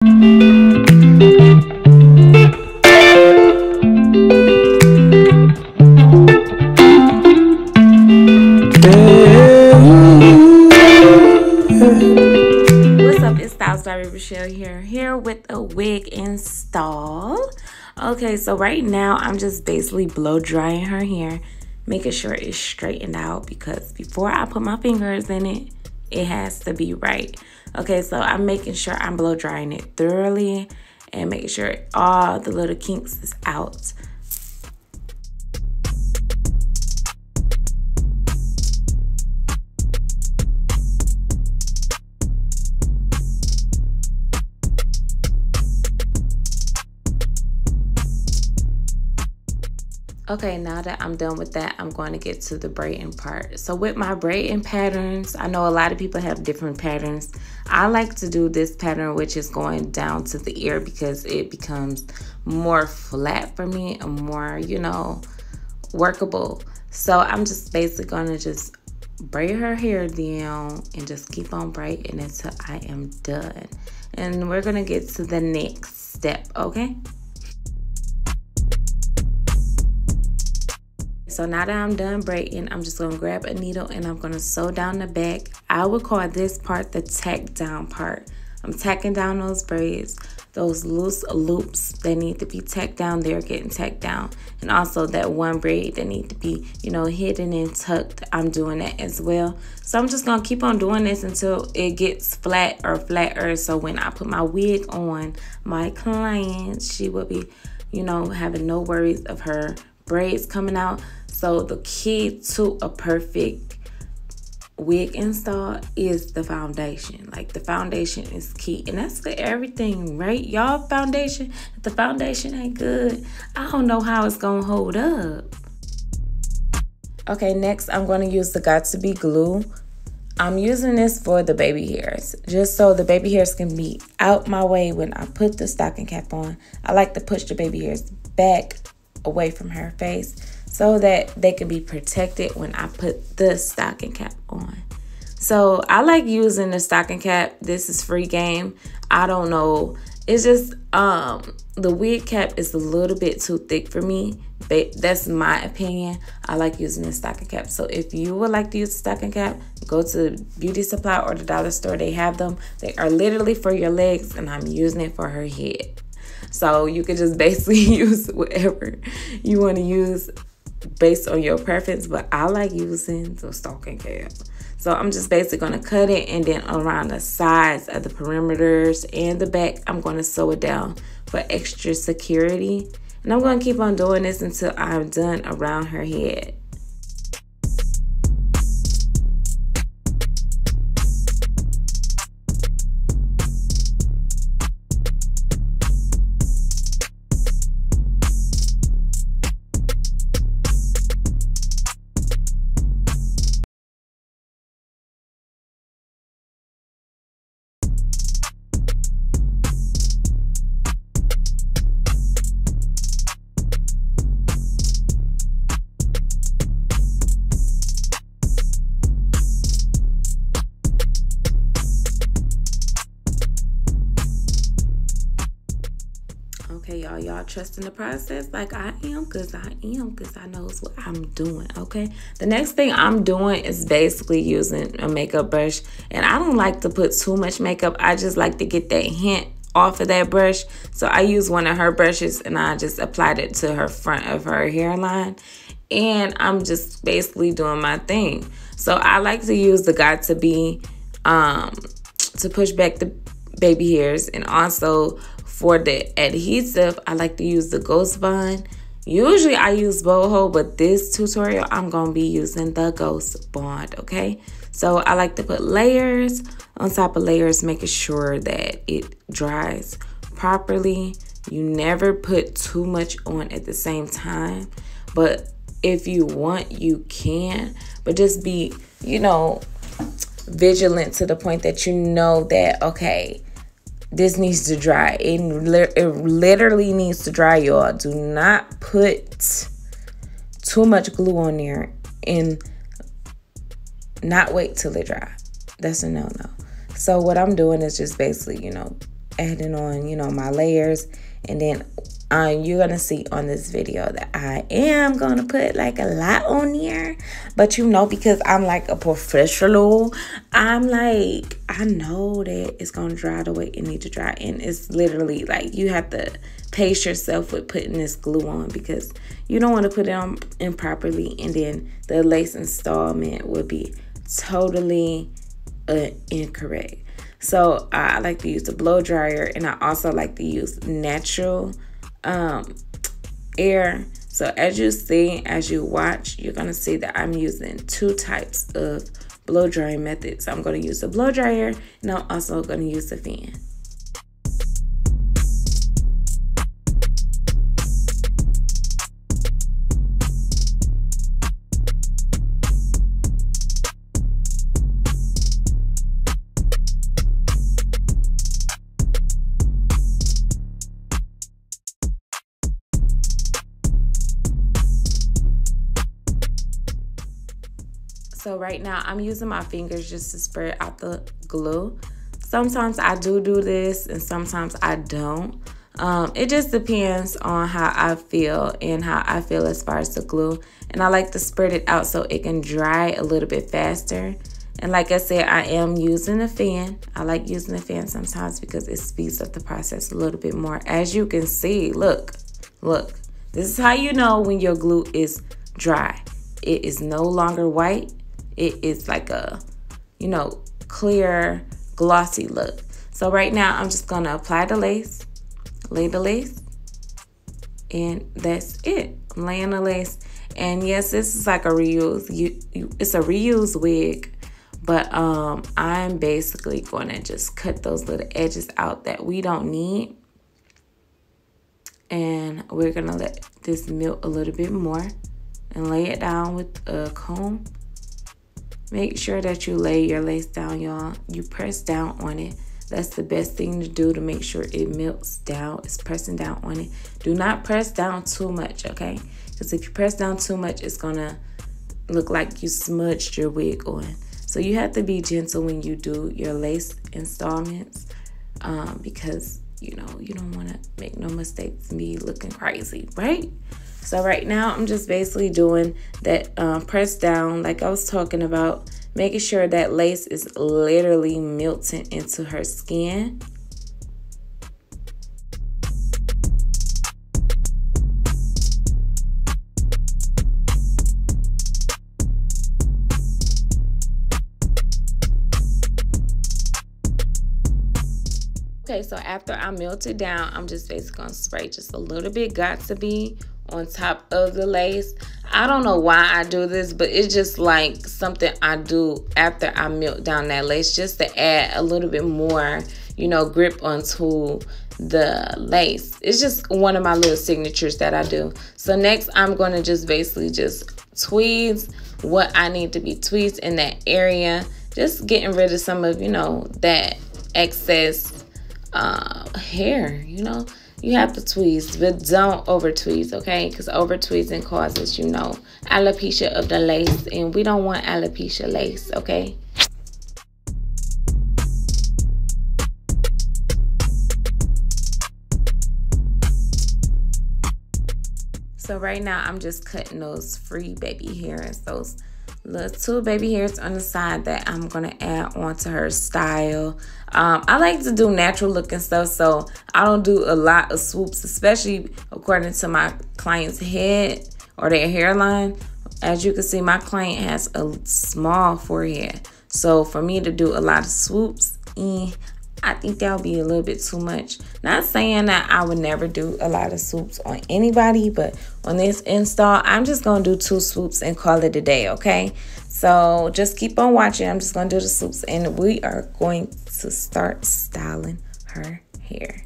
What's up, it's StylesbyReeRachelle here with a wig install. Okay, so right now I'm just basically blow drying her hair, making sure it's straightened out because before I put my fingers in it, it has to be right. Okay, so I'm making sure I'm blow drying it thoroughly and making sure all the little kinks is out. Okay, now that I'm done with that, I'm going to get to the braiding part. So with my braiding patterns, I know a lot of people have different patterns. I like to do this pattern, which is going down to the ear because it becomes more flat for me and more, you know, workable. So I'm just basically going to just braid her hair down and just keep on braiding until I am done. And we're going to get to the next step, okay? So now that I'm done braiding, I'm just going to grab a needle and I'm going to sew down the back. I would call this part the tack down part. I'm tacking down those braids. Those loose loops that need to be tacked down, they're getting tacked down. And also that one braid that need to be, you know, hidden and tucked, I'm doing that as well. So I'm just going to keep on doing this until it gets flat or flatter. So when I put my wig on, my client, she will be, you know, having no worries of her braids coming out. So the key to a perfect wig install is the foundation. Like, the foundation is key, and that's for everything, right? Y'all, foundation, if the foundation ain't good, I don't know how it's gonna hold up. Okay, next I'm going to use the Got To Be glue. I'm using this for the baby hairs, just so the baby hairs can be out my way when I put the stocking cap on. I like to push the baby hairs back away from her face so that they can be protected when I put the stocking cap on. So I like using the stocking cap. This is free game. I don't know. It's just the wig cap is a little bit too thick for me. But that's my opinion. I like using the stocking cap. So if you would like to use the stocking cap, go to the beauty supply or the dollar store. They have them. They are literally for your legs, and I'm using it for her head. So you can just basically use whatever you want to use based on your preference, but I like using the stocking cap. So I'm just basically going to cut it, and then around the sides of the perimeters and the back, I'm going to sew it down for extra security. And I'm going to keep on doing this until I'm done around her head. Okay, y'all trust in the process like I am, because I knows what I'm doing. Okay, the next thing I'm doing is basically using a makeup brush, and I don't like to put too much makeup. I just like to get that hint off of that brush. So I use one of her brushes and I just applied it to her front of her hairline, and I'm just basically doing my thing. So I like to use the Got To Be to push back the baby hairs, and also for the adhesive, I like to use the Ghost Bond. Usually I use boho, but this tutorial I'm going to be using the Ghost Bond, okay? So I like to put layers on top of layers, making sure that it dries properly. You never put too much on at the same time, but if you want, you can. But just be, you know, vigilant to the point that you know that, okay, this needs to dry. It literally needs to dry, y'all. Do not put too much glue on there and not wait till it dry. That's a no-no. So what I'm doing is just basically, you know, adding on, you know, my layers. And then you're going to see on this video that I am going to put like a lot on there. But you know, because I'm like a professional, I'm like, I know that it's going to dry the way it needs to dry. And it's literally like you have to pace yourself with putting this glue on, because you don't want to put it on improperly. And then the lace installment will be totally incorrect. So I like to use the blow dryer, and I also like to use natural air. So as you see, as you watch, you're gonna see that I'm using 2 types of blow drying methods. So I'm gonna use the blow dryer, and I'm also gonna use the fan. So right now I'm using my fingers just to spread out the glue. Sometimes I do this and sometimes I don't. It just depends on how I feel and how I feel as far as the glue. And I like to spread it out so it can dry a little bit faster. And like I said, I am using a fan. I like using a fan sometimes because it speeds up the process a little bit more. As you can see, look. This is how you know when your glue is dry. It is no longer white. It is like a, you know, clear, glossy look. So right now, I'm just going to apply the lace, lay the lace, and that's it. I'm laying the lace. And yes, this is like a reuse. It's a reuse wig, but I'm basically going to just cut those little edges out that we don't need. And we're going to let this melt a little bit more and lay it down with a comb. Make sure that you lay your lace down, y'all. You press down on it. That's the best thing to do to make sure it melts down. It's pressing down on it. Do not press down too much, okay? Because if you press down too much, it's going to look like you smudged your wig on. So you have to be gentle when you do your lace installments, because, you know, you don't want to make no mistakes and be looking crazy, right? So right now, I'm just basically doing that press down like I was talking about, making sure that lace is literally melting into her skin. Okay, so after I melt it down, I'm just basically going to spray just a little bit, got to be on top of the lace. I don't know why I do this, but it's just like something I do after I melt down that lace, just to add a little bit more, you know, grip onto the lace. It's just one of my little signatures that I do. So next, I'm going to just basically just tweeze what I need to be tweezed in that area, just getting rid of some of, you know, that excess hair. You know, you have to tweeze, but don't over tweeze, okay? Because over tweezing causes, you know, alopecia of the lace, and we don't want alopecia lace, okay? So right now, I'm just cutting those free baby hairs, those little 2 baby hairs on the side that I'm going to add onto her style. I like to do natural looking stuff, so I don't do a lot of swoops, especially according to my client's head or their hairline. As you can see, my client has a small forehead. So for me to do a lot of swoops, I think that would be a little bit too much. Not saying that I would never do a lot of swoops on anybody, but on this install, I'm just going to do 2 swoops and call it a day, okay? So just keep on watching. I'm just going to do the swoops, and we are going to start styling her hair.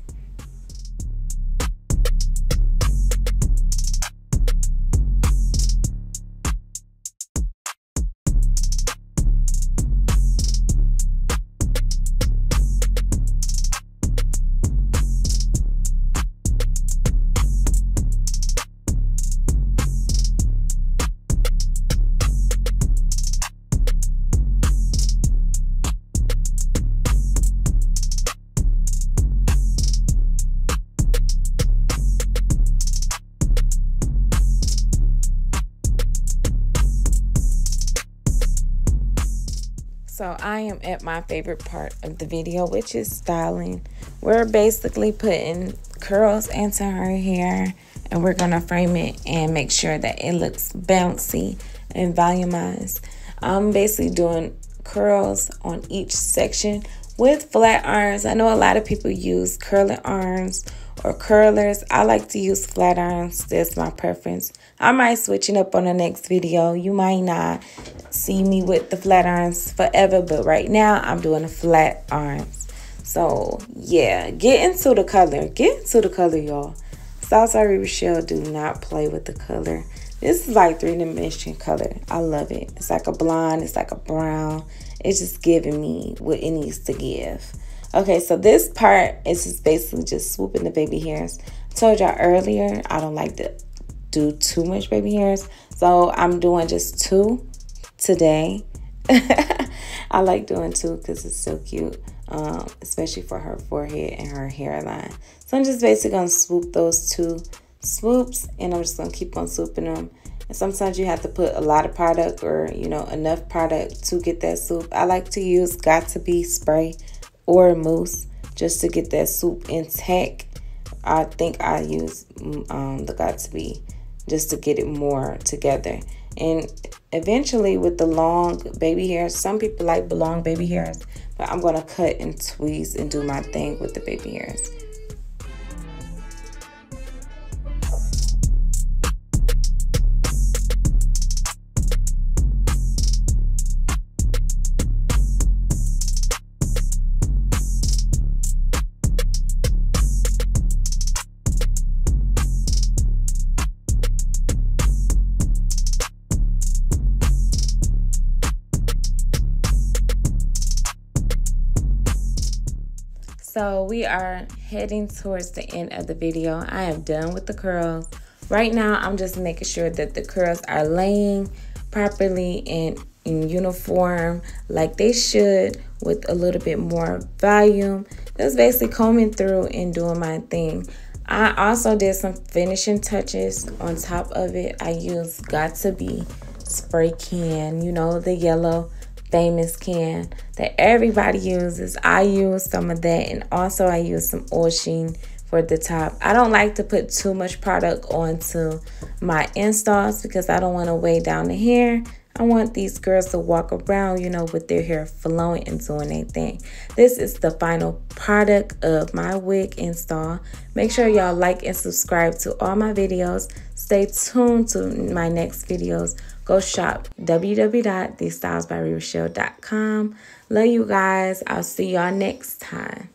So I am at my favorite part of the video, which is styling. We're basically putting curls into her hair, and we're gonna frame it and make sure that it looks bouncy and volumized. I'm basically doing curls on each section with flat irons. I know a lot of people use curling irons or curlers. I like to use flat irons. That's my preference. I might switch it up on the next video. You might not see me with the flat irons forever, but right now I'm doing the flat irons. So yeah, get into the color. Get into the color, y'all. StylesbyReeRachelle do not play with the color. This is like 3-dimension color. I love it. It's like a blonde. It's like a brown. It's just giving me what it needs to give. Okay, so this part is just basically just swooping the baby hairs. I told y'all earlier I don't like to do too much baby hairs, so I'm doing just 2 today. I like doing 2 because it's so cute, especially for her forehead and her hairline. So I'm just basically going to swoop those 2 swoops, and I'm just going to keep on swooping them. And sometimes you have to put a lot of product, or you know, enough product to get that swoop. I like to use Got To Be spray or mousse just to get that swoop intact. I think I use the Got To Be just to get it more together. And eventually with the long baby hairs, some people like long baby hairs, but I'm going to cut and tweeze and do my thing with the baby hairs. So we are heading towards the end of the video. I am done with the curls. Right now, I'm just making sure that the curls are laying properly and in uniform like they should, with a little bit more volume. That's basically combing through and doing my thing. I also did some finishing touches on top of it. I used Got To Be spray can, you know, the yellow famous can that everybody uses. I use some of that, and also I use some oil sheen for the top. I don't like to put too much product onto my installs because I don't want to weigh down the hair. I want these girls to walk around, you know, with their hair flowing and doing their thing. This is the final product of my wig install. Make sure y'all like and subscribe to all my videos. Stay tuned to my next videos. Go shop www.TheStylesbyReeRachelle.com. Love you guys. I'll see y'all next time.